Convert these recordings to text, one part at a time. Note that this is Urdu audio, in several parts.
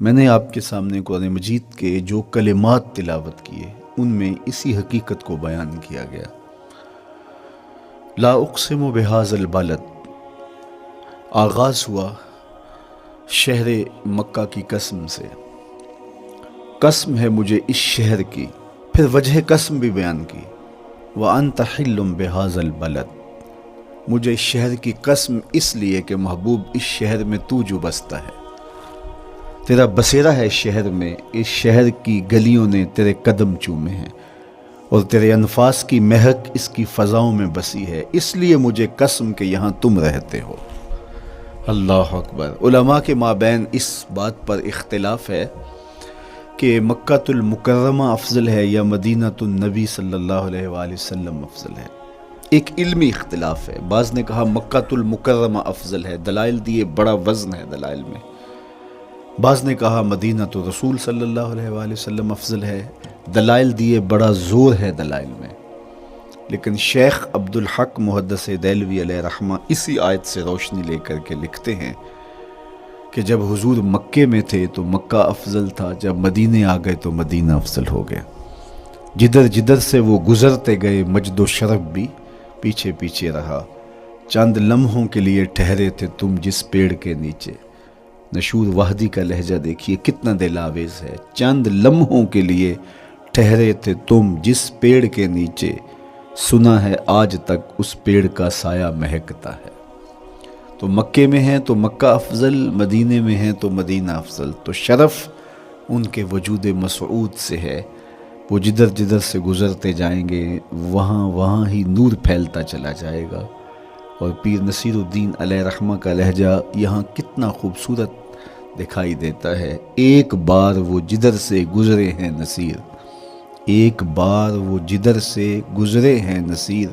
میں نے آپ کے سامنے قرآن مجید کے جو کلمات تلاوت کیے ان میں اسی حقیقت کو بیان کیا گیا۔ لا اقسم بہذا البلد، آغاز ہوا شہر مکہ کی قسم سے، قسم ہے مجھے اس شہر کی، پھر وجہ قسم بھی بیان کی، وَأَنْتَ حِلٌّ بِهَذَا الْبَلَدِ، مجھے اس شہر کی قسم اس لیے کہ محبوب اس شہر میں تو جو بستا ہے، تیرا بسیرا ہے اس شہر میں، اس شہر کی گلیوں نے تیرے قدم چومے ہیں اور تیرے انفاس کی مہک اس کی فضاؤں میں بسی ہے، اس لیے مجھے قسم کہ یہاں تم رہتے ہو۔ اللہ اکبر۔ علماء کے مابین اس بات پر اختلاف ہے کہ مکہ المکرمہ افضل ہے یا مدینہ النبی صلی اللہ علیہ وآلہ وسلم افضل ہے۔ ایک علمی اختلاف ہے، بعض نے کہا مکہ المکرمہ افضل ہے، دلائل دیے، بڑا وزن ہے دلائل میں۔ بعض نے کہا مدینہ رسول صلی اللہ علیہ وآلہ وسلم افضل ہے، دلائل دیے، بڑا زور ہے دلائل میں۔ لیکن شیخ عبدالحق محدث دہلوی علیہ رحمہ اسی آیت سے روشنی لے کر کے لکھتے ہیں کہ جب حضور مکے میں تھے تو مکہ افضل تھا، جب مدینے آ گئے تو مدینہ افضل ہو گیا۔ جدھر جدھر سے وہ گزرتے گئے مجد و شرف بھی پیچھے پیچھے رہا، چند لمحوں کے لیے ٹھہرے تھے تم جس پیڑ کے نیچے۔ نشور وحدی کا لہجہ دیکھیے کتنا دل آویز ہے، چند لمحوں کے لیے ٹھہرے تھے تم جس پیڑ کے نیچے، سنا ہے آج تک اس پیڑ کا سایہ مہکتا ہے۔ تو مکے میں ہیں تو مکہ افضل، مدینے میں ہیں تو مدینہ افضل۔ تو شرف ان کے وجود مسعود سے ہے، وہ جدھر جدھر سے گزرتے جائیں گے وہاں وہاں ہی نور پھیلتا چلا جائے گا۔ اور پیر نصیر الدین علیہ رحمہ کا لہجہ یہاں کتنا خوبصورت دکھائی دیتا ہے۔ ایک بار وہ جدھر سے گزرے ہیں نصیر، ایک بار وہ جدھر سے گزرے ہیں نصیر،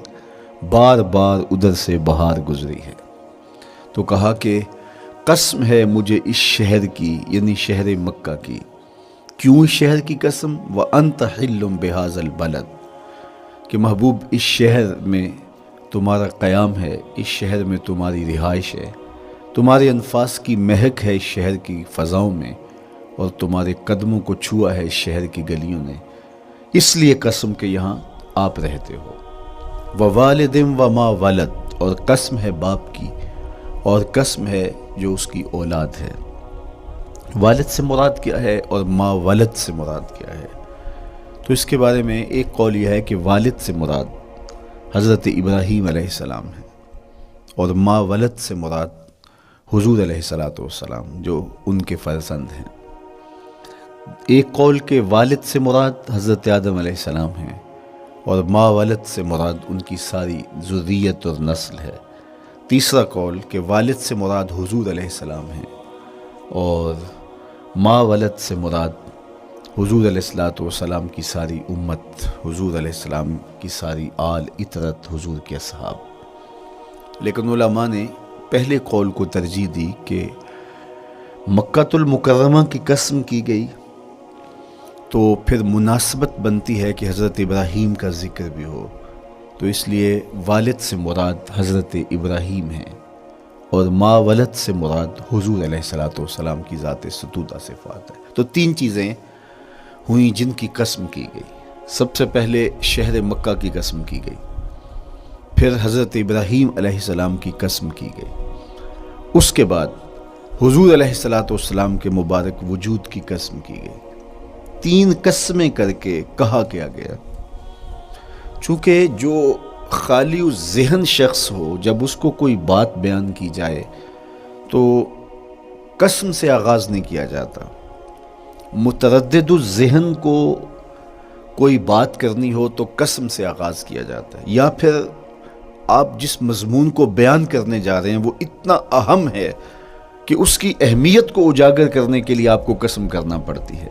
بار بار ادھر سے بہار گزری ہے۔ تو کہا کہ قسم ہے مجھے اس شہر کی، یعنی شہر مکہ کی۔ کیوں اس شہر کی قسم؟ وَأَنْتَ حِلٌّ بِهَذَا الْبَلَدِ، کہ محبوب اس شہر میں تمہارا قیام ہے، اس شہر میں تمہاری رہائش ہے، تمہارے انفاس کی مہک ہے اس شہر کی فضاؤں میں، اور تمہارے قدموں کو چھوا ہے اس شہر کی گلیوں نے، اس لیے قسم کہ یہاں آپ رہتے ہو۔ وَوَالِدٍ وَمَا وَلَدَ، اور قسم ہے باپ کی، اور قسم ہے جو اس کی اولاد ہے۔ والد سے مراد کیا ہے اور ما ولد سے مراد کیا ہے؟ تو اس کے بارے میں ایک قول یہ ہے کہ والد سے مراد حضرت ابراہیم علیہ السلام ہے، اور ما ولد سے مراد حضور علیہ السلام جو ان کے فرزند ہیں۔ ایک قول کہ والد سے مراد حضرت آدم علیہ السلام ہیں، اور ما ولد سے مراد ان کی ساری ذریت اور نسل ہے۔ تیسرا قول کہ والد سے مراد حضور علیہ السلام ہیں، اور ما ولد سے مراد حضور علیہ السلام کی ساری امت، حضور علیہ السلام کی ساری آل اطرت، حضور کے اصحاب۔ لیکن علماء نے پہلے قول کو ترجیح دی کہ مکہ المکرمہ کی قسم کی گئی تو پھر مناسبت بنتی ہے کہ حضرت ابراہیم کا ذکر بھی ہو، تو اس لیے والد سے مراد حضرت ابراہیم ہیں، اور ما ولد سے مراد حضور علیہ السلام کی ذات ستودہ صفات ہے۔ تو تین چیزیں ہوئیں جن کی قسم کی گئی۔ سب سے پہلے شہر مکہ کی قسم کی گئی، پھر حضرت ابراہیم علیہ السلام کی قسم کی گئی، اس کے بعد حضور علیہ السلام کے مبارک وجود کی قسم کی گئی۔ تین قسمیں کر کے کہا کیا گیا، چونکہ جو خالی ذہن شخص ہو، جب اس کو کوئی بات بیان کی جائے تو قسم سے آغاز نہیں کیا جاتا۔ متردد الذہن کو کوئی بات کرنی ہو تو قسم سے آغاز کیا جاتا ہے، یا پھر آپ جس مضمون کو بیان کرنے جا رہے ہیں وہ اتنا اہم ہے کہ اس کی اہمیت کو اجاگر کرنے کے لیے آپ کو قسم کرنا پڑتی ہے۔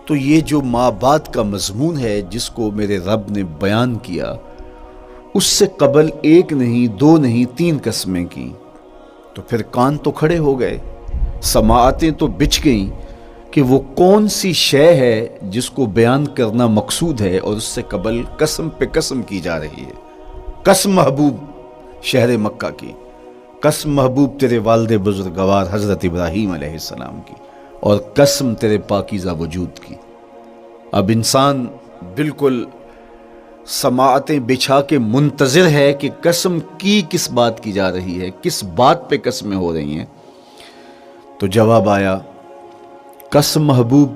تو یہ جو ما بعد کا مضمون ہے جس کو میرے رب نے بیان کیا، اس سے قبل ایک نہیں، دو نہیں، تین قسمیں کی، تو پھر کان تو کھڑے ہو گئے، سماعتیں تو بچھ گئیں کہ وہ کون سی شے ہے جس کو بیان کرنا مقصود ہے، اور اس سے قبل قسم پہ قسم کی جا رہی ہے۔ قسم محبوب شہر مکہ کی، قسم محبوب تیرے والد بزرگوار حضرت ابراہیم علیہ السلام کی، اور قسم تیرے پاکیزہ وجود کی۔ اب انسان بالکل سماعتیں بچھا کے منتظر ہے کہ قسم کی کس بات کی جا رہی ہے، کس بات پہ قسمیں ہو رہی ہیں۔ تو جواب آیا، قسم محبوب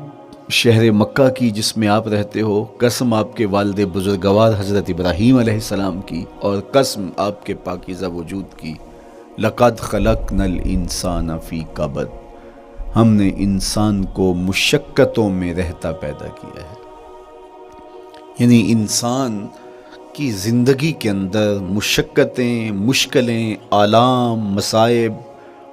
شہر مکہ کی جس میں آپ رہتے ہو، قسم آپ کے والد بزرگوار حضرت ابراہیم علیہ السلام کی، اور قسم آپ کے پاکیزہ وجود کی، لقد خلقنا الانسان فی کبد، ہم نے انسان کو مشقتوں میں رہتا پیدا کیا ہے۔ یعنی انسان کی زندگی کے اندر مشقتیں، مشکلیں، آلام، مصائب،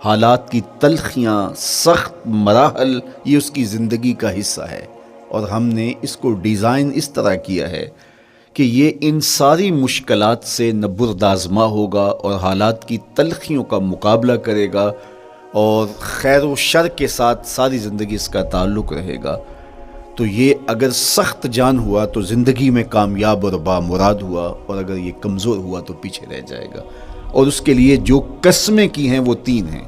حالات کی تلخیاں، سخت مراحل، یہ اس کی زندگی کا حصہ ہے، اور ہم نے اس کو ڈیزائن اس طرح کیا ہے کہ یہ ان ساری مشکلات سے نہ بردآزما ہوگا اور حالات کی تلخیوں کا مقابلہ کرے گا، اور خیر و شر کے ساتھ ساری زندگی اس کا تعلق رہے گا۔ تو یہ اگر سخت جان ہوا تو زندگی میں کامیاب اور بامراد ہوا، اور اگر یہ کمزور ہوا تو پیچھے رہ جائے گا۔ اور اس کے لیے جو قسمیں کی ہیں وہ 3 ہیں۔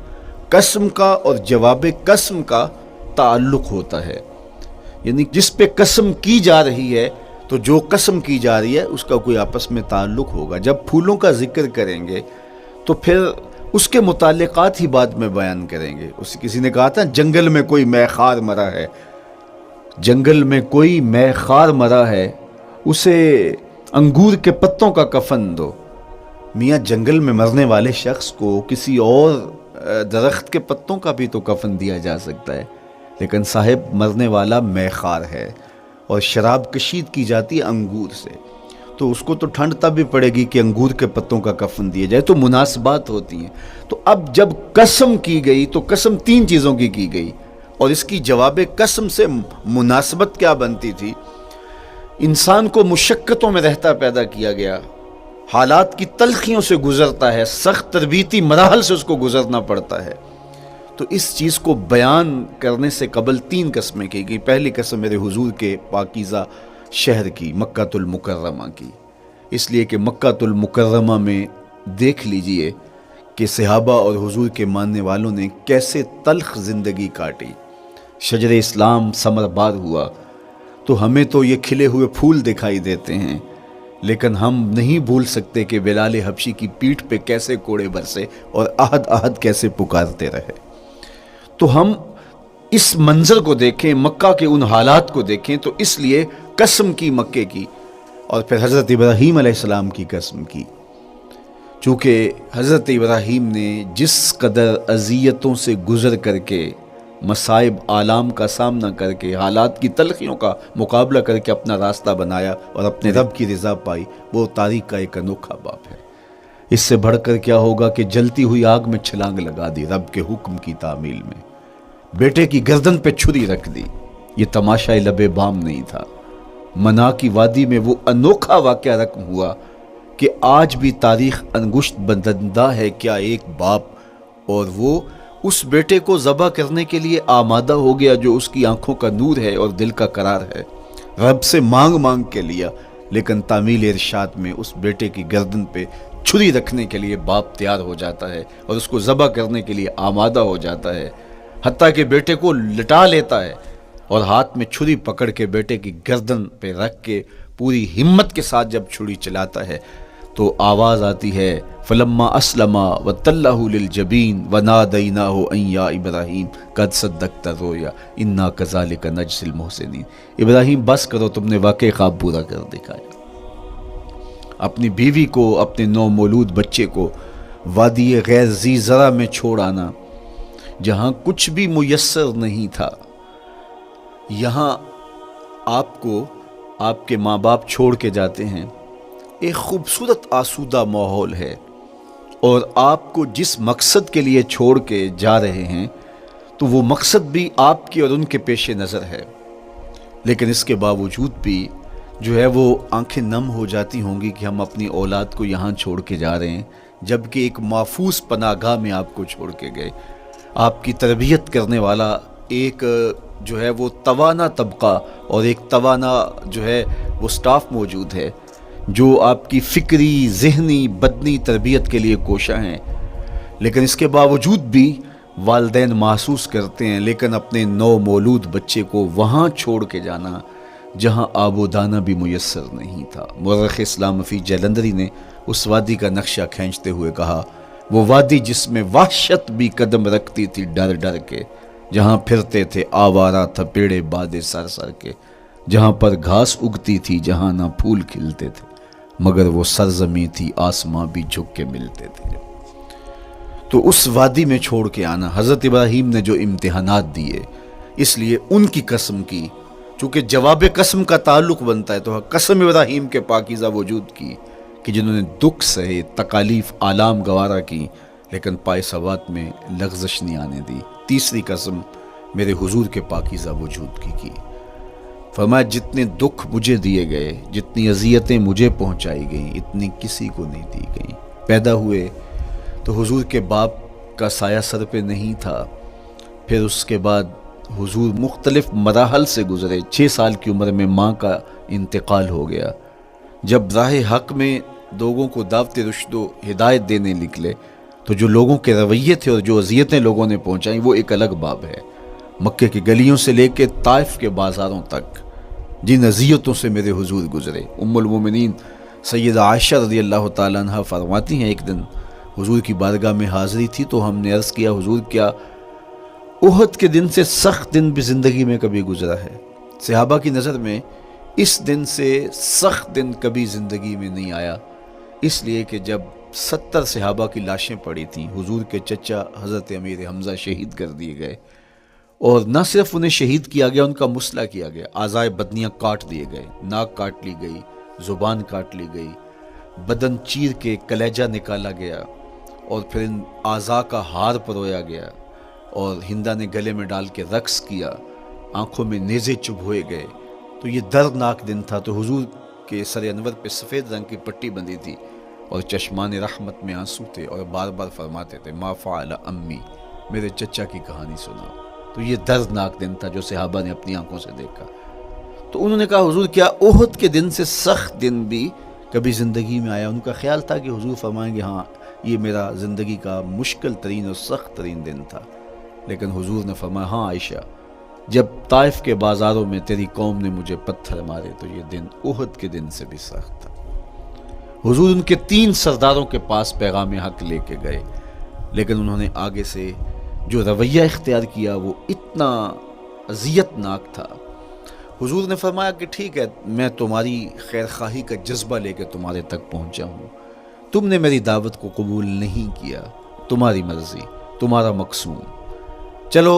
قسم کا اور جواب قسم کا تعلق ہوتا ہے، یعنی جس پہ قسم کی جا رہی ہے تو جو قسم کی جا رہی ہے اس کا کوئی آپس میں تعلق ہوگا۔ جب پھولوں کا ذکر کریں گے تو پھر اس کے متعلقات ہی بعد میں بیان کریں گے۔ کسی نے کہا تھا جنگل میں کوئی مے خار مرا ہے، جنگل میں کوئی مے خار مرا ہے، اسے انگور کے پتوں کا کفن دو۔ میاں جنگل میں مرنے والے شخص کو کسی اور درخت کے پتوں کا بھی تو کفن دیا جا سکتا ہے، لیکن صاحب مرنے والا مے خار ہے، اور شراب کشید کی جاتی ہے انگور سے، تو اس کو تو ٹھنڈ تب بھی پڑے گی کہ انگور کے پتوں کا کفن دیا جائے۔ تو مناسبات ہوتی ہیں۔ تو اب جب قسم کی گئی تو قسم 3 چیزوں کی گئی، اور اس کی جواب قسم سے مناسبت کیا بنتی تھی؟ انسان کو مشقتوں میں رہتا پیدا کیا گیا، حالات کی تلخیوں سے گزرتا ہے، سخت تربیتی مراحل سے اس کو گزرنا پڑتا ہے۔ تو اس چیز کو بیان کرنے سے قبل 3 قسمیں کی گئی۔ پہلی قسم میرے حضور کے پاکیزہ شہر کی، مکہ المکرمہ کی، اس لیے کہ مکہ المکرمہ میں دیکھ لیجئے کہ صحابہ اور حضور کے ماننے والوں نے کیسے تلخ زندگی کاٹی۔ شجر اسلام ثمر بار ہوا تو ہمیں تو یہ کھلے ہوئے پھول دکھائی دیتے ہیں، لیکن ہم نہیں بھول سکتے کہ بلال حبشی کی پیٹھ پہ کیسے کوڑے برسے اور احد احد کیسے پکارتے رہے۔ تو ہم اس منظر کو دیکھیں، مکہ کے ان حالات کو دیکھیں، تو اس لیے قسم کی مکے کی، اور پھر حضرت ابراہیم علیہ السلام کی قسم کی، چونکہ حضرت ابراہیم نے جس قدر اذیتوں سے گزر کر کے، مصائب آلام کا سامنا کر کے، حالات کی تلخیوں کا مقابلہ کر کے اپنا راستہ بنایا اور اپنے رب کی رضا پائی، وہ تاریخ کا ایک انوکھا باب ہے۔ اس سے بڑھ کر کیا ہوگا کہ جلتی ہوئی آگ میں چھلانگ لگا دی رب کے حکم کی تعمیل میں، بیٹے کی گردن پہ چھری رکھ دی۔ یہ تماشائے لب بام نہیں تھا، منا کی وادی میں وہ انوکھا واقعہ رقم ہوا کہ آج بھی تاریخ انگشت بدندہ ہے کیا ایک باپ، اور وہ اس بیٹے کو ذبح کرنے کے لیے آمادہ ہو گیا جو اس کی آنکھوں کا نور ہے اور دل کا قرار ہے، رب سے مانگ کے لیا، لیکن تعمیل ارشاد میں اس بیٹے کی گردن پہ چھری رکھنے کے لیے باپ تیار ہو جاتا ہے اور اس کو ذبح کرنے کے لیے آمادہ ہو جاتا ہے، حتیٰ کہ بیٹے کو لٹا لیتا ہے اور ہاتھ میں چھری پکڑ کے بیٹے کی گردن پہ رکھ کے پوری ہمت کے ساتھ جب چھری چلاتا ہے تو آواز آتی ہے فلما اسلما وتلہ للجبین ونادیناہ ان یا ابراہیم قد صدقت الرؤیا انا کذالک نجزی المحسنین۔ ابراہیم بس کرو، تم نے واقعی خواب پورا کر دکھایا۔ اپنی بیوی کو، اپنے نومولود بچے کو وادی غیر ذی زرع میں چھوڑ آنا، جہاں کچھ بھی میسر نہیں تھا، یہاں آپ کو آپ کے ماں باپ چھوڑ کے جاتے ہیں، ایک خوبصورت آسودہ ماحول ہے، اور آپ کو جس مقصد کے لیے چھوڑ کے جا رہے ہیں تو وہ مقصد بھی آپ کے اور ان کے پیش نظر ہے، لیکن اس کے باوجود بھی جو ہے وہ آنکھیں نم ہو جاتی ہوں گی کہ ہم اپنی اولاد کو یہاں چھوڑ کے جا رہے ہیں، جبکہ ایک محفوظ پناہ گاہ میں آپ کو چھوڑ کے گئے۔ آپ کی تربیت کرنے والا ایک جو ہے وہ توانا طبقہ اور ایک توانا جو ہے وہ سٹاف موجود ہے جو آپ کی فکری، ذہنی، بدنی تربیت کے لیے کوشاں ہیں، لیکن اس کے باوجود بھی والدین محسوس کرتے ہیں، لیکن اپنے نو مولود بچے کو وہاں چھوڑ کے جانا جہاں آب و دانہ بھی میسر نہیں تھا۔ مورخ اسلام فی جلندری نے اس وادی کا نقشہ کھینچتے ہوئے کہا، وہ وادی جس میں وحشت بھی قدم رکھتی تھی ڈر ڈر کے، جہاں پھرتے تھے آوارہ تھپیڑے بادے سر سر کے، جہاں پر گھاس اگتی تھی، جہاں نہ پھول کھلتے تھے، مگر وہ سرزمیں تھی آسماں بھی جھک کے ملتے تھے۔ تو اس وادی میں چھوڑ کے آنا، حضرت ابراہیم نے جو امتحانات دیے، اس لیے ان کی قسم کی، چونکہ جواب قسم کا تعلق بنتا ہے، تو قسم ابراہیم کے پاکیزہ وجود کی کہ جنہوں نے دکھ سہے، تکالیف آلام گوارا کی، لیکن پائے ثبات میں لغزش نہیں آنے دی۔ تیسری قسم میرے حضور کے پاکیزہ وجود کی فرمایا جتنے دکھ مجھے دیے گئے، جتنی اذیتیں مجھے پہنچائی گئیں، اتنی کسی کو نہیں دی گئیں۔ پیدا ہوئے تو حضور کے باپ کا سایہ سر پہ نہیں تھا، پھر اس کے بعد حضور مختلف مراحل سے گزرے۔ 6 سال کی عمر میں ماں کا انتقال ہو گیا۔ جب راہ حق میں لوگوں کو دعوت رشد و ہدایت دینے نکلے تو جو لوگوں کے رویے تھے اور جو اذیتیں لوگوں نے پہنچائیں وہ ایک الگ باب ہے۔ مکے کی گلیوں سے لے کے طائف کے بازاروں تک جن اذیتوں سے میرے حضور گزرے، ام المومنین سیدہ عائشہ رضی اللہ تعالیٰ عنہ فرماتی ہیں، ایک دن حضور کی بارگاہ میں حاضری تھی تو ہم نے عرض کیا، حضور کیا احد کے دن سے سخت دن بھی زندگی میں کبھی گزرا ہے؟ صحابہ کی نظر میں اس دن سے سخت دن کبھی زندگی میں نہیں آیا، اس لیے کہ جب 70 صحابہ کی لاشیں پڑی تھیں، حضور کے چچا حضرت امیر حمزہ شہید کر دیے گئے، اور نہ صرف انہیں شہید کیا گیا، ان کا مسئلہ کیا گیا، اعضائے بدنیاں کاٹ دیے گئے، ناک کاٹ لی گئی، زبان کاٹ لی گئی، بدن چیر کے کلیجہ نکالا گیا، اور پھر ان اعضاء کا ہار پرویا گیا، اور ہندا نے گلے میں ڈال کے رقص کیا، آنکھوں میں نیزے چبھوئے گئے۔ تو یہ دردناک دن تھا۔ تو حضور کے سر انور پہ سفید رنگ کی پٹی بندھی تھی اور چشمان رحمت میں آنسو تھے، اور بار بار فرماتے تھے، ما فعل امی، میرے چچا کی کہانی سناؤ۔ تو یہ دردناک دن تھا جو صحابہ نے اپنی آنکھوں سے دیکھا۔ تو انہوں نے کہا، حضور کیا احد کے دن سے سخت دن بھی کبھی زندگی میں آیا؟ ان کا خیال تھا کہ حضور فرمائیں گے ہاں یہ میرا زندگی کا مشکل ترین اور سخت ترین دن تھا، لیکن حضور نے فرمایا، ہاں عائشہ، جب طائف کے بازاروں میں تیری قوم نے مجھے پتھر مارے تو یہ دن احد کے دن سے بھی سخت تھا۔ حضور ان کے 3 سرداروں کے پاس پیغام حق لے کے گئے، لیکن انہوں نے آگے سے جو رویہ اختیار کیا وہ اتنا اذیت ناک تھا۔ حضور نے فرمایا کہ ٹھیک ہے، میں تمہاری خیر خواہی کا جذبہ لے کے تمہارے تک پہنچا ہوں، تم نے میری دعوت کو قبول نہیں کیا، تمہاری مرضی، تمہارا مقصود، چلو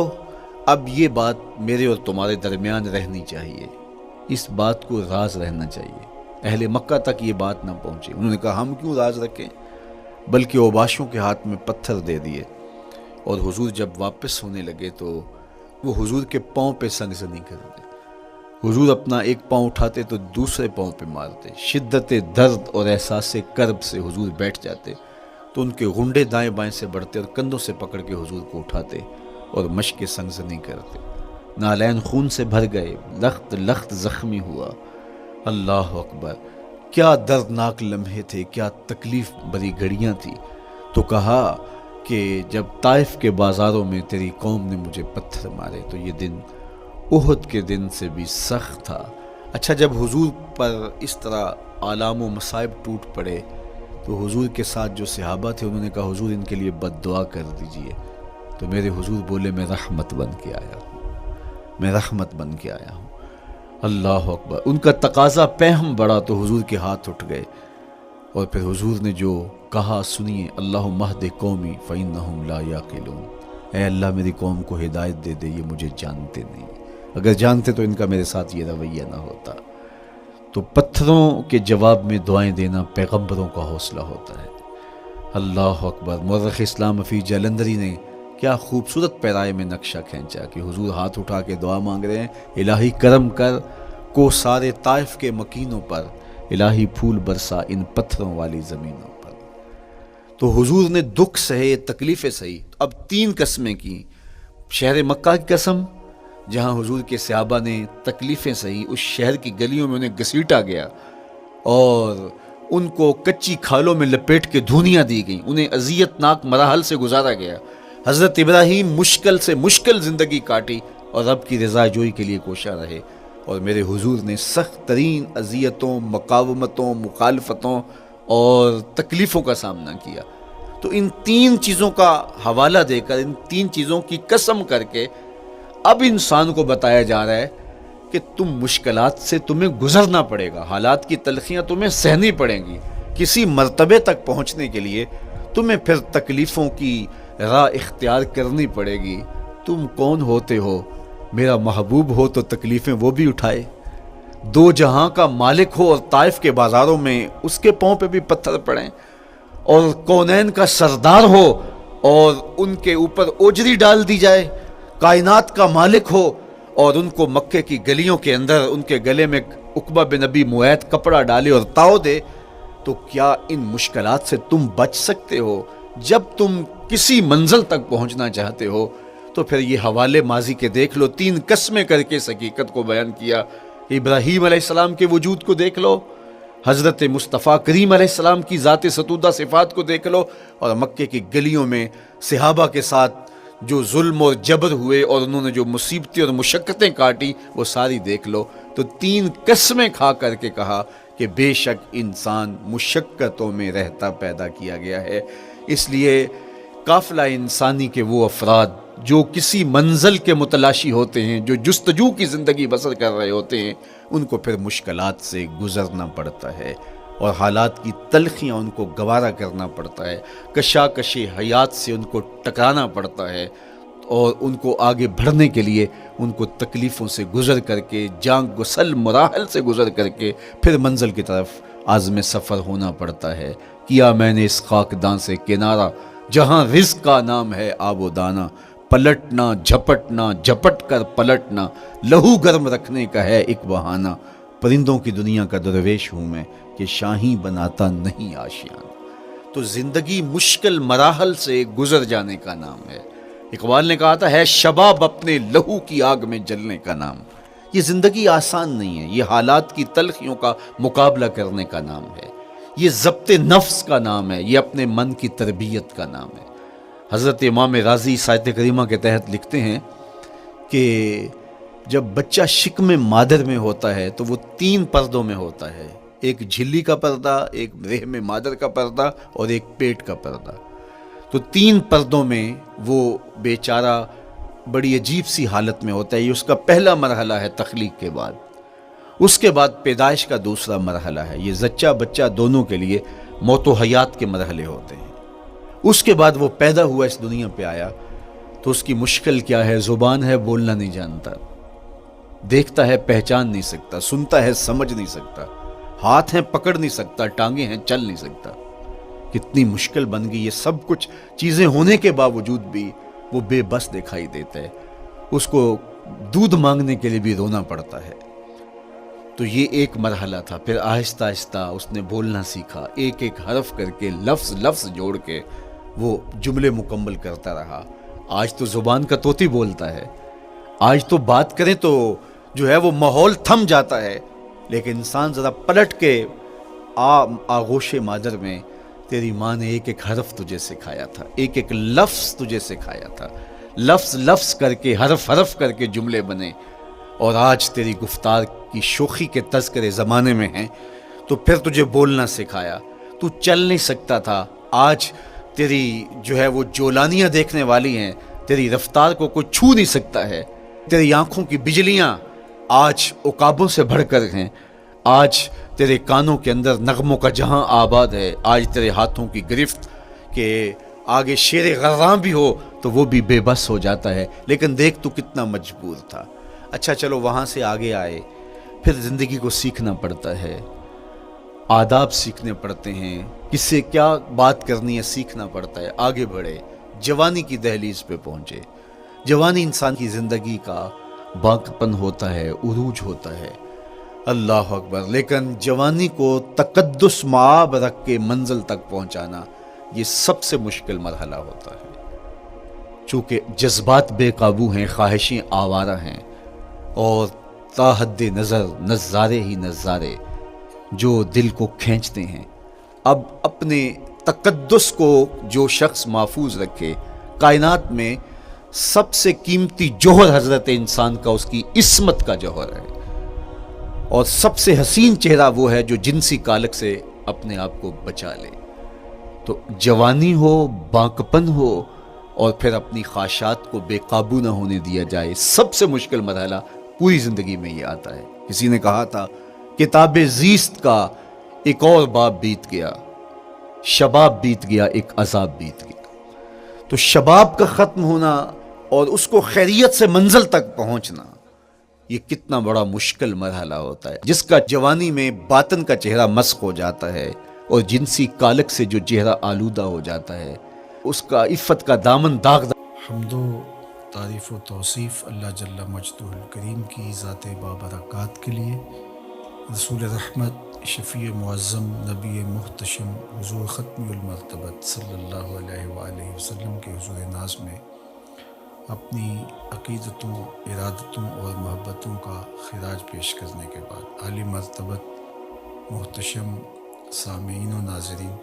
اب یہ بات میرے اور تمہارے درمیان رہنی چاہیے، اس بات کو راز رہنا چاہیے، اہل مکہ تک یہ بات نہ پہنچے۔ انہوں نے کہا، ہم کیوں راز رکھیں؟ بلکہ اوباشوں کے ہاتھ میں پتھر دے دیے، اور حضور جب واپس ہونے لگے تو وہ حضور کے پاؤں پہ سنگسنی کرتے، حضور اپنا ایک پاؤں اٹھاتے تو دوسرے پاؤں پہ مارتے، شدت درد اور احساس کرب سے حضور بیٹھ جاتے تو ان کے غنڈے دائیں بائیں سے بڑھتے اور کندھوں سے پکڑ کے حضور کو اٹھاتے اور مشق سنگسنی کرتے۔ نالین خون سے بھر گئے، لخت لخت زخمی ہوا۔ اللہ اکبر، کیا دردناک لمحے تھے، کیا تکلیف بھری گھڑیاں تھی۔ تو کہا کہ جب طائف کے بازاروں میں تیری قوم نے مجھے پتھر مارے تو یہ دن احد کے دن سے بھی سخت تھا۔ اچھا، جب حضور پر اس طرح آلام و مصائب ٹوٹ پڑے تو حضور کے ساتھ جو صحابہ تھے انہوں نے کہا، حضور ان کے لیے بد دعا کر دیجئے۔ تو میرے حضور بولے، میں رحمت بن کے آیا ہوں، میں رحمت بن کے آیا ہوں۔ اللہ اکبر، ان کا تقاضا پہم بڑا تو حضور کے ہاتھ اٹھ گئے، اور پھر حضور نے جو کہا سنیے، اللہم اہد قومی فإنہم لا یعقلون، اے اللہ میری قوم کو ہدایت دے دے، یہ مجھے جانتے نہیں، اگر جانتے تو ان کا میرے ساتھ یہ رویہ نہ ہوتا۔ تو پتھروں کے جواب میں دعائیں دینا پیغمبروں کا حوصلہ ہوتا ہے۔ اللہ اکبر، مورخ اسلام فی جلندری نے کیا خوبصورت پیرائے میں نقشہ کھینچا کہ حضور ہاتھ اٹھا کے دعا مانگ رہے ہیں، الہی کرم کر کو سارے طائف کے مکینوں پر، الہی پھول برسا ان پتھروں والی زمینوں پر۔ تو حضور نے دکھ سہے، تکلیفیں سہی۔ اب 3 قسمیں کی، شہر مکہ کی قسم جہاں حضور کے صحابہ نے تکلیفیں سہی، اس شہر کی گلیوں میں انہیں گھسیٹا گیا اور ان کو کچی کھالوں میں لپیٹ کے دھونیاں دی گئیں، انہیں اذیت ناک مراحل سے گزارا گیا، حضرت ابراہیم مشکل سے مشکل زندگی کاٹی اور رب کی رضا جوئی کے لیے کوشاں رہے، اور میرے حضور نے سخت ترین اذیتوں، مقاومتوں، مخالفتوں اور تکلیفوں کا سامنا کیا۔ تو ان تین چیزوں کا حوالہ دے کر، ان تین چیزوں کی قسم کر کے اب انسان کو بتایا جا رہا ہے کہ تم مشکلات سے تمہیں گزرنا پڑے گا، حالات کی تلخیاں تمہیں سہنی پڑیں گی، کسی مرتبے تک پہنچنے کے لیے تمہیں پھر تکلیفوں کی راہ اختیار کرنی پڑے گی۔ تم کون ہوتے ہو؟ میرا محبوب ہو تو تکلیفیں وہ بھی اٹھائے، دو جہاں کا مالک ہو اور طائف کے بازاروں میں اس کے پاؤں پہ بھی پتھر پڑیں، اور کونین کا سردار ہو اور ان کے اوپر اوجری ڈال دی جائے، کائنات کا مالک ہو اور ان کو مکے کی گلیوں کے اندر ان کے گلے میں عقبہ بن ابی معیط کپڑا ڈالے اور تاؤ دے، تو کیا ان مشکلات سے تم بچ سکتے ہو؟ جب تم کسی منزل تک پہنچنا چاہتے ہو تو پھر یہ حوالے ماضی کے دیکھ لو، تین قسمیں کر کے اس حقیقت کو بیان کیا۔ ابراہیم علیہ السلام کے وجود کو دیکھ لو، حضرت مصطفیٰ کریم علیہ السلام کی ذات ستودہ صفات کو دیکھ لو، اور مکے کی گلیوں میں صحابہ کے ساتھ جو ظلم اور جبر ہوئے اور انہوں نے جو مصیبتیں اور مشقتیں کاٹی وہ ساری دیکھ لو۔ تو تین قسمیں کھا کر کے کہا کہ بے شک انسان مشقتوں میں رہتا پیدا کیا گیا ہے۔ اس لیے قافلہ انسانی کے وہ افراد جو کسی منزل کے متلاشی ہوتے ہیں، جو جستجو کی زندگی بسر کر رہے ہوتے ہیں، ان کو پھر مشکلات سے گزرنا پڑتا ہے اور حالات کی تلخیاں ان کو گوارا کرنا پڑتا ہے، کشاکش حیات سے ان کو ٹکرانا پڑتا ہے، اور ان کو آگے بڑھنے کے لیے ان کو تکلیفوں سے گزر کر کے، جان گسل مراحل سے گزر کر کے پھر منزل کی طرف عازم سفر ہونا پڑتا ہے۔ کیا میں نے اس خاکدان سے کنارہ، جہاں رزق کا نام ہے آب و دانہ، پلٹنا جھپٹنا جھپٹ کر پلٹنا، لہو گرم رکھنے کا ہے ایک بہانہ، پرندوں کی دنیا کا درویش ہوں میں کہ شاہی بناتا نہیں آشیانہ۔ تو زندگی مشکل مراحل سے گزر جانے کا نام ہے۔ اقبال نے کہا تھا ہے شباب اپنے لہو کی آگ میں جلنے کا نام۔ یہ زندگی آسان نہیں ہے، یہ حالات کی تلخیوں کا مقابلہ کرنے کا نام ہے، یہ ضبط نفس کا نام ہے، یہ اپنے من کی تربیت کا نام ہے۔ حضرت امام راضی آیت کریمہ کے تحت لکھتے ہیں کہ جب بچہ شکم مادر میں ہوتا ہے تو وہ تین پردوں میں ہوتا ہے، ایک جھلی کا پردہ، ایک رحم مادر کا پردہ اور ایک پیٹ کا پردہ۔ تو تین پردوں میں وہ بیچارہ بڑی عجیب سی حالت میں ہوتا ہے۔ یہ اس کا پہلا مرحلہ ہے تخلیق کے بعد، اس کے بعد پیدائش کا دوسرا مرحلہ ہے، یہ زچہ بچہ دونوں کے لیے موت و حیات کے مرحلے ہوتے ہیں۔ اس کے بعد وہ پیدا ہوا، اس دنیا پہ آیا، تو اس کی مشکل کیا ہے؟ زبان ہے، بولنا نہیں جانتا، دیکھتا ہے پہچان نہیں سکتا، سنتا ہے سمجھ نہیں سکتا، ہاتھ ہیں پکڑ نہیں سکتا، ٹانگیں ہیں چل نہیں سکتا۔ کتنی مشکل بن گئی، یہ سب کچھ چیزیں ہونے کے باوجود بھی وہ بے بس دکھائی دیتا ہے، اس کو دودھ مانگنے کے لیے بھی رونا پڑتا ہے۔ تو یہ ایک مرحلہ تھا۔ پھر آہستہ آہستہ اس نے بولنا سیکھا، ایک ایک حرف کر کے، لفظ لفظ جوڑ کے وہ جملے مکمل کرتا رہا۔ آج تو زبان کا طوطی بولتا ہے، آج تو بات کریں تو جو ہے وہ ماحول تھم جاتا ہے، لیکن انسان ذرا پلٹ کے آغوش مادر میں تیری ماں نے ایک ایک حرف تجھے سکھایا تھا، ایک ایک لفظ تجھے سکھایا تھا، لفظ لفظ کر کے، حرف حرف کر کے جملے بنے، اور آج تیری گفتار کی شوخی کے تذکرے زمانے میں ہیں، تو پھر تجھے بولنا سکھایا، تو چل نہیں سکتا تھا، آج تیری جو ہے وہ جولانیاں دیکھنے والی ہیں، تیری رفتار کو کوئی چھو نہیں سکتا ہے، تیری آنکھوں کی بجلیاں آج عقابوں سے بڑھ کر ہیں، آج تیرے کانوں کے اندر نغموں کا جہاں آباد ہے، آج تیرے ہاتھوں کی گرفت کہ آگے شیر غراں بھی ہو تو وہ بھی بے بس ہو جاتا ہے، لیکن دیکھ تو کتنا مجبور تھا۔ اچھا چلو وہاں سے آگے آئے، پھر زندگی کو سیکھنا پڑتا ہے، آداب سیکھنے پڑتے ہیں، کس سے کیا بات کرنی ہے سیکھنا پڑتا ہے، آگے بڑھے، جوانی کی دہلیز پہ پہنچے۔ جوانی انسان کی زندگی کا باقپن ہوتا ہے، عروج ہوتا ہے، اللہ اکبر، لیکن جوانی کو تقدس معاب رکھ کے منزل تک پہنچانا یہ سب سے مشکل مرحلہ ہوتا ہے، چونکہ جذبات بے قابو ہیں، خواہشیں آوارہ ہیں، اور تا حد نظر نظارے ہی نظارے جو دل کو کھینچتے ہیں۔ اب اپنے تقدس کو جو شخص محفوظ رکھے، کائنات میں سب سے قیمتی جوہر حضرت انسان کا اس کی عصمت کا جوہر ہے، اور سب سے حسین چہرہ وہ ہے جو جنسی کالک سے اپنے آپ کو بچا لے۔ تو جوانی ہو، بانکپن ہو، اور پھر اپنی خواہشات کو بے قابو نہ ہونے دیا جائے، سب سے مشکل مرحلہ پوری زندگی میں یہ آتا ہے۔ کسی نے کہا تھا کتاب زیست کا ایک اور باب بیت گیا، شباب بیت گیا، ایک عذاب بیت گیا۔ تو شباب کا ختم ہونا اور اس کو خیریت سے منزل تک پہنچنا، یہ کتنا بڑا مشکل مرحلہ ہوتا ہے۔ جس کا جوانی میں باطن کا چہرہ مسخ ہو جاتا ہے اور جنسی کالک سے جو چہرہ آلودہ ہو جاتا ہے، اس کا عفت کا دامن داغ۔ حمد و تعریف و توصیف اللہ جل مجدہ الکریم کی ذات بابرکات کے لیے، رسول رحمت، شفیع معظم، نبی محتشم، حضور ختم المرتبت صلی اللہ علیہ وآلہ وسلم کے حضور ناز میں اپنی عقیدتوں، ارادتوں اور محبتوں کا خراج پیش کرنے کے بعد، عالی مرتبت محتشم سامعین و ناظرین،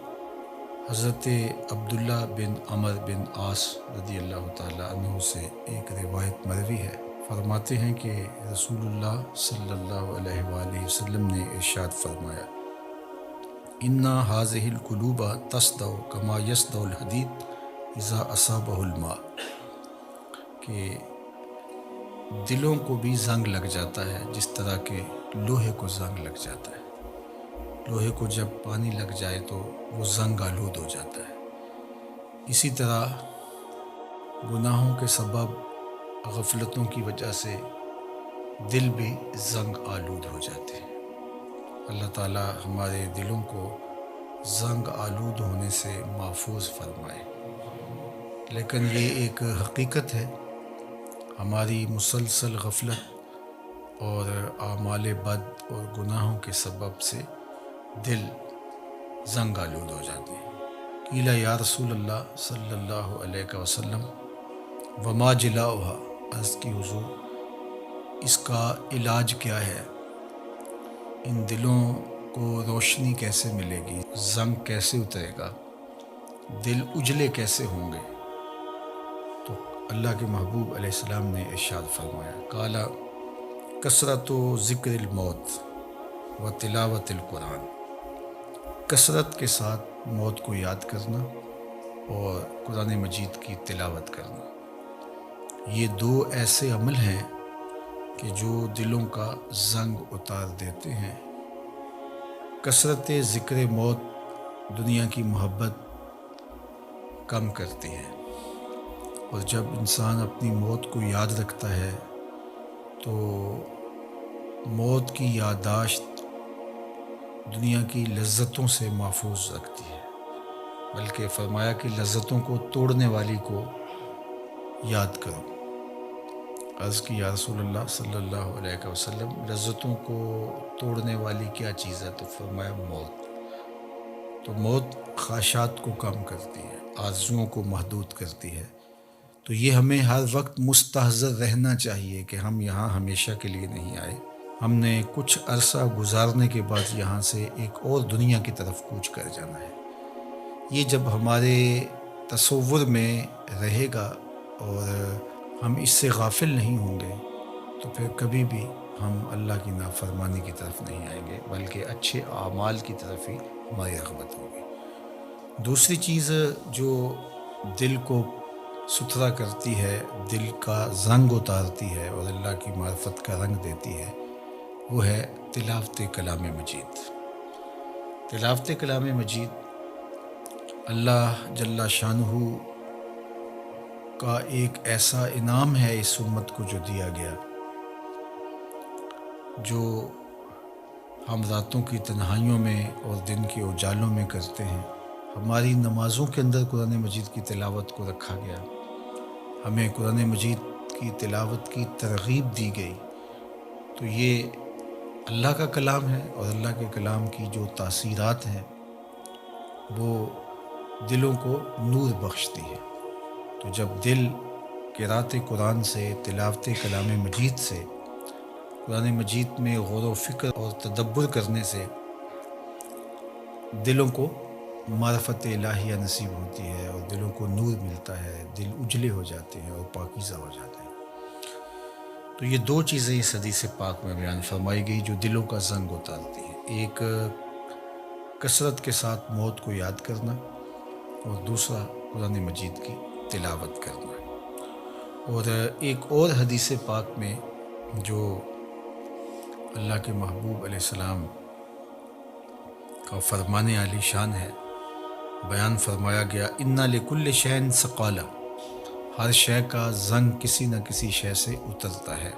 حضرت عبداللہ بن عمر بن عاص رضی اللہ تعالیٰ عنہ سے ایک روایت مروی ہے، فرماتے ہیں کہ رسول اللہ صلی اللہ علیہ وآلہ وسلم نے ارشاد فرمایا، اِنَّ هَذِهِ الْقُلُوبَ تَصْدَعُ كَمَا يَصْدَعُ الْحَدِيدُ إِذَا أَصَابَهُ الْمَاءُ، کہ دلوں کو بھی زنگ لگ جاتا ہے جس طرح کہ لوہے کو زنگ لگ جاتا ہے۔ لوہے کو جب پانی لگ جائے تو وہ زنگ آلود ہو جاتا ہے۔ اسی طرح گناہوں کے سبب، غفلتوں کی وجہ سے دل بھی زنگ آلود ہو جاتے ہیں۔ اللہ تعالی ہمارے دلوں کو زنگ آلود ہونے سے محفوظ فرمائے۔ لیکن یہ ایک حقیقت ہے، ہماری مسلسل غفلت اور اعمال بد اور گناہوں کے سبب سے دل زنگ آلود ہو جاتے ہیں۔ قیل یا رسول اللہ صلی اللہ علیہ وسلم وما جلاؤها، عرض کی حضور اس کا علاج کیا ہے؟ ان دلوں کو روشنی کیسے ملے گی؟ زنگ کیسے اترے گا؟ دل اجلے کیسے ہوں گے؟ تو اللہ کے محبوب علیہ السلام نے ارشاد فرمایا، قال کثرت ذکر الموت و تلاوت القرآن، کثرت کے ساتھ موت کو یاد کرنا اور قرآن مجید کی تلاوت کرنا، یہ دو ایسے عمل ہیں کہ جو دلوں کا زنگ اتار دیتے ہیں۔ کثرت ذکر موت دنیا کی محبت کم کرتی ہے، اور جب انسان اپنی موت کو یاد رکھتا ہے تو موت کی یادداشت دنیا کی لذتوں سے محفوظ رکھتی ہے، بلکہ فرمایا کہ لذتوں کو توڑنے والی کو یاد کرو۔ عرض کی یا رسول اللہ صلی اللہ علیہ وسلم لذتوں کو توڑنے والی کیا چیز ہے؟ تو فرمایا موت۔ تو موت خواہشات کو کم کرتی ہے، آرزوؤں کو محدود کرتی ہے۔ تو یہ ہمیں ہر وقت مستحضر رہنا چاہیے کہ ہم یہاں ہمیشہ کے لیے نہیں آئے، ہم نے کچھ عرصہ گزارنے کے بعد یہاں سے ایک اور دنیا کی طرف کوچ کر جانا ہے۔ یہ جب ہمارے تصور میں رہے گا اور ہم اس سے غافل نہیں ہوں گے تو پھر کبھی بھی ہم اللہ کی نافرمانی کی طرف نہیں آئیں گے، بلکہ اچھے اعمال کی طرف ہی ہماری رغبت ہوگی۔ دوسری چیز جو دل کو ستھرا کرتی ہے، دل کا زنگ اتارتی ہے اور اللہ کی معرفت کا رنگ دیتی ہے، وہ ہے تلاوت کلام مجید۔ تلاوت کلام مجید اللہ جل شانہ کا ایک ایسا انعام ہے اس امت کو جو دیا گیا، جو ہم راتوں کی تنہائیوں میں اور دن کے اجالوں میں کرتے ہیں۔ ہماری نمازوں کے اندر قرآن مجید کی تلاوت کو رکھا گیا، ہمیں قرآن مجید کی تلاوت کی ترغیب دی گئی۔ تو یہ اللہ کا کلام ہے، اور اللہ کے کلام کی جو تاثیرات ہیں وہ دلوں کو نور بخشتی ہے۔ تو جب دل قرأت قرآن سے، تلاوت کلام مجید سے، قرآن مجید میں غور و فکر اور تدبر کرنے سے دلوں کو معرفت الہیہ نصیب ہوتی ہے اور دلوں کو نور ملتا ہے، دل اجلے ہو جاتے ہیں اور پاکیزہ ہو جاتے ہیں۔ تو یہ دو چیزیں اس حدیث پاک میں بیان فرمائی گئی جو دلوں کا زنگ اتارتی ہیں، ایک کثرت کے ساتھ موت کو یاد کرنا اور دوسرا قرآن مجید کی تلاوت کرنا۔ اور ایک اور حدیث پاک میں جو اللہ کے محبوب علیہ السلام کا فرمان عالی شان ہے، بیان فرمایا گیا اِنَّ لِكُلِّ شَيْءٍ ثَقَالَةٍ، ہر شے کا زنگ کسی نہ کسی شے سے اترتا ہے،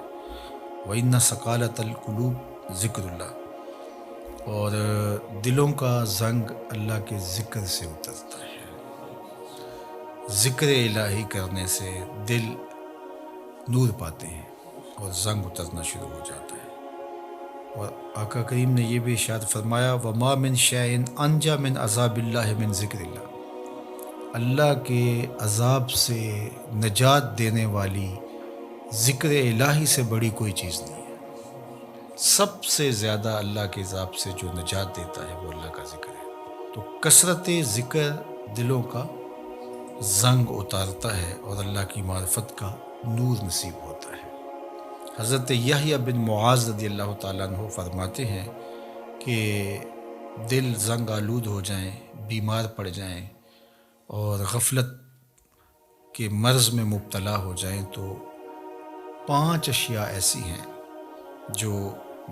وَإِنَّ ثَقَالَةَ الْقُلُوبِ ذِكْرُ اللَّهِ، اور دلوں کا زنگ اللہ کے ذکر سے اترتا ہے۔ ذکر الہی کرنے سے دل نور پاتے ہیں اور زنگ اترنا شروع ہو جاتا ہے۔ اور آقا کریم نے یہ بھی ارشاد فرمایا وَمَا مِن شَيْءٍ أَنْجَى مِنْ عَذَابِ اللَّهِ مِنْ ذِكْرِ اللَّهِ، اللہ کے عذاب سے نجات دینے والی ذکر الہی سے بڑی کوئی چیز نہیں ہے۔ سب سے زیادہ اللہ کے عذاب سے جو نجات دیتا ہے وہ اللہ کا ذکر ہے۔ تو کثرت ذکر دلوں کا زنگ اتارتا ہے اور اللہ کی معرفت کا نور نصیب ہوتا ہے۔ حضرت یحییٰ بن معاذ رضی اللہ تعالیٰ عنہ فرماتے ہیں کہ دل زنگ آلود ہو جائیں، بیمار پڑ جائیں اور غفلت کے مرض میں مبتلا ہو جائیں تو 5 اشیاء ایسی ہیں جو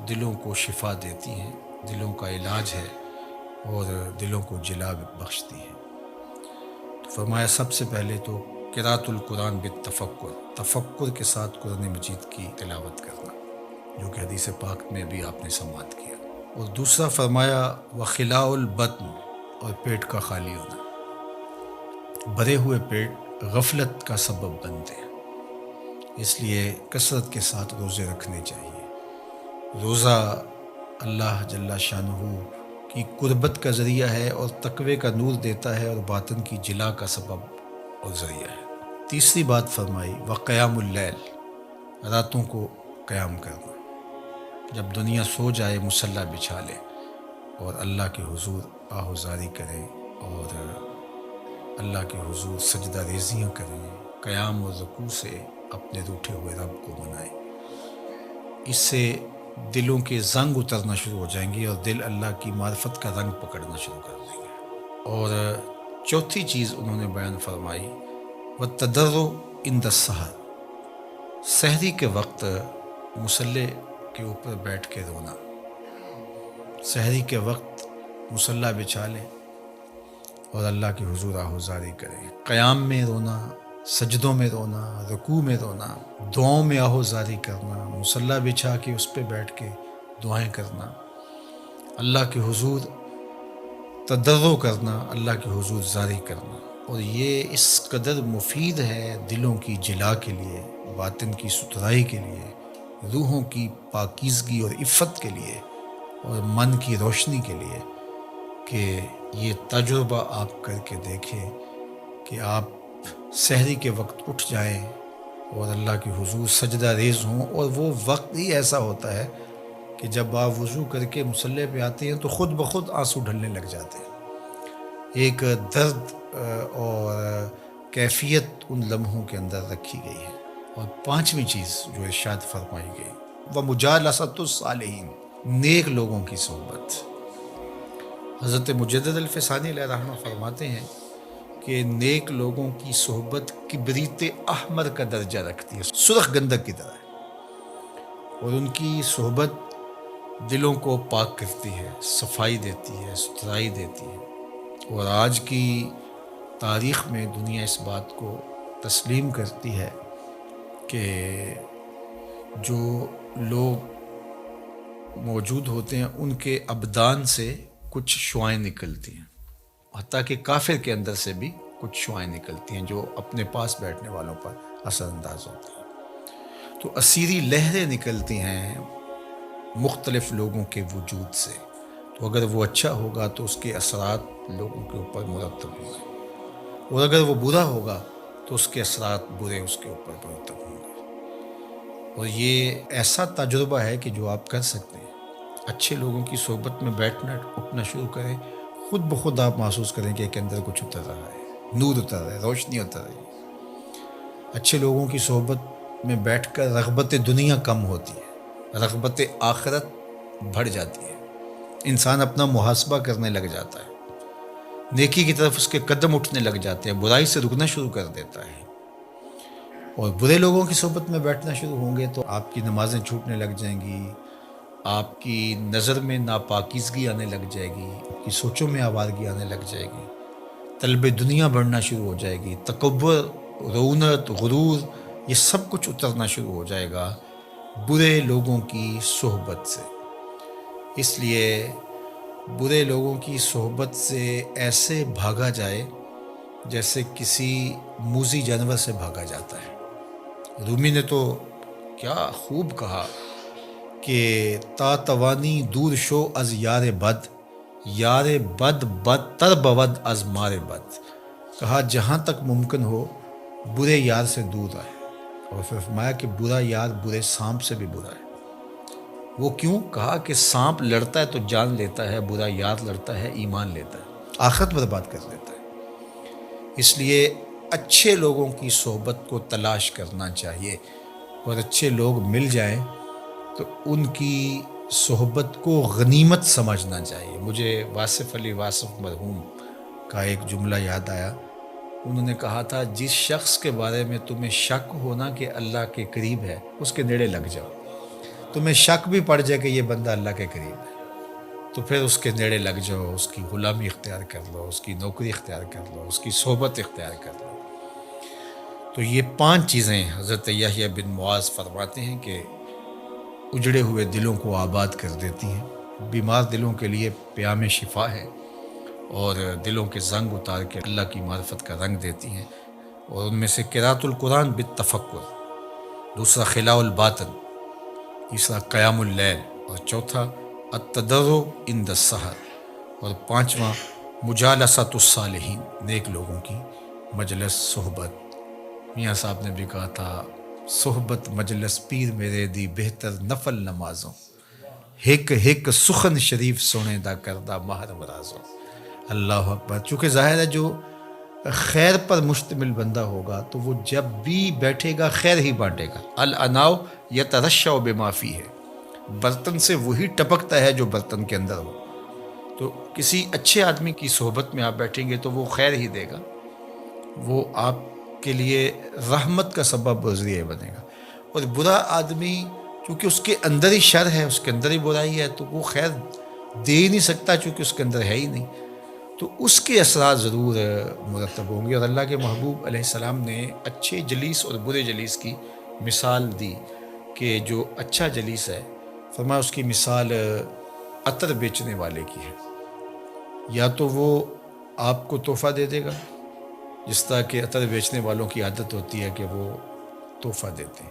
دلوں کو شفا دیتی ہیں، دلوں کا علاج ہے اور دلوں کو جلا بخشتی ہیں۔ تو فرمایا سب سے پہلے تو قراءۃ القرآن بالتفکر، تفکر کے ساتھ قرآن مجید کی تلاوت کرنا، جو کہ حدیث پاک میں بھی آپ نے سماعت کیا۔ اور دوسرا فرمایا وخلاء البطن، اور پیٹ کا خالی ہونا۔ بھرے ہوئے پیٹ غفلت کا سبب بنتے ہیں، اس لیے کثرت کے ساتھ روزے رکھنے چاہیے۔ روزہ اللہ جل شانہ کی قربت کا ذریعہ ہے اور تقوی کا نور دیتا ہے اور باطن کی جلا کا سبب اور ذریعہ ہے۔ تیسری بات فرمائی وقیام اللیل، راتوں کو قیام کرنا، جب دنیا سو جائے مصلی بچھا لے اور اللہ کے حضور آہوزاری کریں اور اللہ کے حضور سجدہ ریزیاں کریں، قیام و رکوع سے اپنے روٹھے ہوئے رب کو منائیں۔ اس سے دلوں کے زنگ اترنا شروع ہو جائیں گے اور دل اللہ کی معرفت کا رنگ پکڑنا شروع کر دیں گے۔ اور چوتھی چیز انہوں نے بیان فرمائی وَالتَّضَرُّعُ عِنْدَ السَّحَرِ، سحری کے وقت مصلی کے اوپر بیٹھ کے رونا۔ سحری کے وقت مصلی بچھا لیں اور اللہ کے حضور آہوزاری کریں، قیام میں رونا، سجدوں میں رونا، رکوع میں رونا، دعاؤں میں آہوزاری کرنا، مصلی بچھا کے اس پہ بیٹھ کے دعائیں کرنا، اللہ کے حضور تضرع کرنا، اللہ کے حضور زاری کرنا۔ اور یہ اس قدر مفید ہے دلوں کی جلا کے لیے، باطن کی ستھرائی کے لیے، روحوں کی پاکیزگی اور عفت کے لیے اور من کی روشنی کے لیے کہ یہ تجربہ آپ کر کے دیکھیں کہ آپ سحری کے وقت اٹھ جائیں اور اللہ کے حضور سجدہ ریز ہوں، اور وہ وقت ہی ایسا ہوتا ہے کہ جب آپ وضو کر کے مصلی پہ آتے ہیں تو خود بخود آنسو ڈھلنے لگ جاتے ہیں۔ ایک درد اور کیفیت ان لمحوں کے اندر رکھی گئی ہے۔ اور پانچویں چیز جو ارشاد فرمائی گئی وَمُجَالَسَةُ الصَّالِحِينَ، نیک لوگوں کی صحبت۔ حضرت مجدد الفسانی علیہ رحمہ فرماتے ہیں کہ نیک لوگوں کی صحبت کبریت احمر کا درجہ رکھتی ہے، سرخ گندک کی طرح ہے، اور ان کی صحبت دلوں کو پاک کرتی ہے، صفائی دیتی ہے، ستھرائی دیتی ہے۔ اور آج کی تاریخ میں دنیا اس بات کو تسلیم کرتی ہے کہ جو لوگ موجود ہوتے ہیں ان کے ابدان سے کچھ شعائیں نکلتی ہیں، حتیٰ کہ کافر کے اندر سے بھی کچھ شعائیں نکلتی ہیں جو اپنے پاس بیٹھنے والوں پر اثر انداز ہوتی ہیں۔ تو اسیری لہریں نکلتی ہیں مختلف لوگوں کے وجود سے، تو اگر وہ اچھا ہوگا تو اس کے اثرات لوگوں کے اوپر مرتب ہوں گے، اور اگر وہ برا ہوگا تو اس کے اثرات برے اس کے اوپر مرتب ہوں گے۔ اور یہ ایسا تجربہ ہے کہ جو آپ کر سکتے ہیں۔ اچھے لوگوں کی صحبت میں بیٹھنا اٹھنا شروع کریں، خود بخود آپ محسوس کریں کہ ایک اندر کچھ اتر رہا ہے، نور اتر رہا ہے، روشنی اتر رہی ہے۔ اچھے لوگوں کی صحبت میں بیٹھ کر رغبت دنیا کم ہوتی ہے، رغبت آخرت بڑھ جاتی ہے، انسان اپنا محاسبہ کرنے لگ جاتا ہے، نیکی کی طرف اس کے قدم اٹھنے لگ جاتے ہیں، برائی سے رکنا شروع کر دیتا ہے۔ اور برے لوگوں کی صحبت میں بیٹھنا شروع ہوں گے تو آپ کی نمازیں چھوٹنے لگ جائیں گی، آپ کی نظر میں ناپاکیزگی آنے لگ جائے گی، آپ کی سوچوں میں آوارگی آنے لگ جائے گی، طلب دنیا بڑھنا شروع ہو جائے گی، تکبر، رونت، غرور، یہ سب کچھ اترنا شروع ہو جائے گا برے لوگوں کی صحبت سے۔ اس لیے برے لوگوں کی صحبت سے ایسے بھاگا جائے جیسے کسی موذی جانور سے بھاگا جاتا ہے۔ رومی نے تو کیا خوب کہا کہ تا توانی دور شو از یار بد، یار بد بدتر بود از مار بد۔ کہا جہاں تک ممکن ہو برے یار سے دور رہے، اور پھر فرمایا کہ برا یار برے سانپ سے بھی برا ہے۔ وہ کیوں؟ کہا کہ سانپ لڑتا ہے تو جان لیتا ہے، برا یار لڑتا ہے ایمان لیتا ہے، آخرت برباد کر دیتا ہے۔ اس لیے اچھے لوگوں کی صحبت کو تلاش کرنا چاہیے، اور اچھے لوگ مل جائیں تو ان کی صحبت کو غنیمت سمجھنا چاہیے۔ مجھے واصف علی واصف مرحوم کا ایک جملہ یاد آیا۔ انہوں نے کہا تھا جس شخص کے بارے میں تمہیں شک ہونا کہ اللہ کے قریب ہے اس کے نیڑے لگ جاؤ۔ تمہیں شک بھی پڑ جائے کہ یہ بندہ اللہ کے قریب ہے تو پھر اس کے نیڑے لگ جاؤ، اس کی غلامی اختیار کر لو، اس کی نوکری اختیار کر لو، اس کی صحبت اختیار کر لو۔ تو یہ 5 چیزیں حضرت یحییٰ بن معاذ فرماتے ہیں کہ اجڑے ہوئے دلوں کو آباد کر دیتی ہیں، بیمار دلوں کے لیے پیام شفا ہے، اور دلوں کے زنگ اتار کے اللہ کی معرفت کا رنگ دیتی ہیں۔ اور ان میں سے قراءۃ القرآن بالتفکر، دوسرا خلاء الباطن، تیسرا قیام اللیل، اور چوتھا التضرع عند السحر، اور 5واں مجالسۃ الصالحین، نیک لوگوں کی مجلس صحبت۔ میاں صاحب نے بھی کہا تھا صحبت مجلس پیر میرے دی بہتر نفل نمازوں، ہک ہک سخن شریف سونے دا کردہ ماہر مرازوں۔ اللہ اکبر۔ چونکہ ظاہر ہے جو خیر پر مشتمل بندہ ہوگا تو وہ جب بھی بیٹھے گا خیر ہی بانٹے گا۔ الاناؤ یترشع بما فیہ، برتن سے وہی ٹپکتا ہے جو برتن کے اندر ہو۔ تو کسی اچھے آدمی کی صحبت میں آپ بیٹھیں گے تو وہ خیر ہی دے گا، وہ آپ کے لیے رحمت کا سبب و ذریعہ بنے گا۔ اور برا آدمی چونکہ اس کے اندر ہی شر ہے، اس کے اندر ہی برائی ہے، تو وہ خیر دے ہی نہیں سکتا چونکہ اس کے اندر ہے ہی نہیں، تو اس کے اثرات ضرور مرتب ہوں گے۔ اور اللہ کے محبوب علیہ السلام نے اچھے جلیس اور برے جلیس کی مثال دی کہ جو اچھا جلیس ہے، فرمایا اس کی مثال عطر بیچنے والے کی ہے، یا تو وہ آپ کو تحفہ دے دے گا، جس طرح کہ عطر بیچنے والوں کی عادت ہوتی ہے کہ وہ تحفہ دیتے ہیں،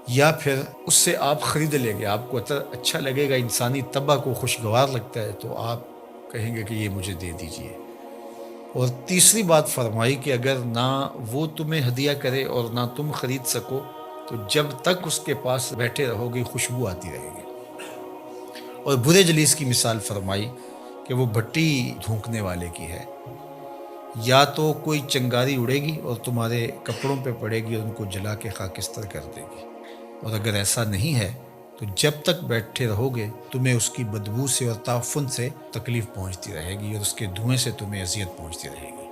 یا پھر اس سے آپ خرید لیں گے، آپ کو عطر اچھا لگے گا، انسانی طبع کو خوشگوار لگتا ہے تو آپ کہیں گے کہ یہ مجھے دے دیجئے۔ اور تیسری بات فرمائی کہ اگر نہ وہ تمہیں ہدیہ کرے اور نہ تم خرید سکو تو جب تک اس کے پاس بیٹھے رہو گے خوشبو آتی رہے گی۔ اور برے جلیس کی مثال فرمائی کہ وہ بھٹی دھونکنے والے کی ہے، یا تو کوئی چنگاری اڑے گی اور تمہارے کپڑوں پہ پڑے گی اور ان کو جلا کے خاکستر کر دے گی، اور اگر ایسا نہیں ہے تو جب تک بیٹھے رہو گے تمہیں اس کی بدبو سے اور تعفن سے تکلیف پہنچتی رہے گی، اور اس کے دھوئیں سے تمہیں اذیت پہنچتی رہے گی۔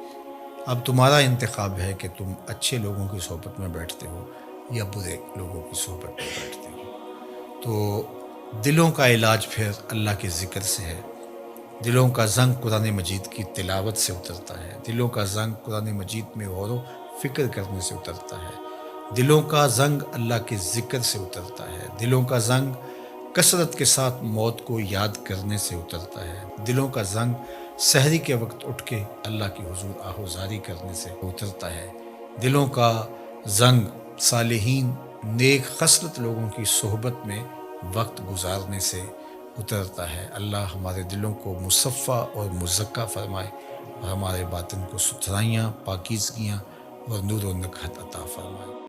اب تمہارا انتخاب ہے کہ تم اچھے لوگوں کی صحبت میں بیٹھتے ہو یا برے لوگوں کی صحبت میں بیٹھتے ہو۔ تو دلوں کا علاج پھر اللہ کے ذکر سے ہے، دلوں کا زنگ قرآن مجید کی تلاوت سے اترتا ہے، دلوں کا زنگ قرآن مجید میں غور و فکر کرنے سے اترتا ہے، دلوں کا زنگ اللہ کے ذکر سے اترتا ہے، دلوں کا زنگ کثرت کے ساتھ موت کو یاد کرنے سے اترتا ہے، دلوں کا زنگ سحری کے وقت اٹھ کے اللہ کی حضور آہوزاری کرنے سے اترتا ہے، دلوں کا زنگ صالحین نیک خصلت لوگوں کی صحبت میں وقت گزارنے سے اترتا ہے۔ اللہ ہمارے دلوں کو مصفہ اور مزکہ فرمائے، اور ہمارے باطن کو ستھرائیاں، پاکیزگیاں اور نور و نکہت عطا فرمائے۔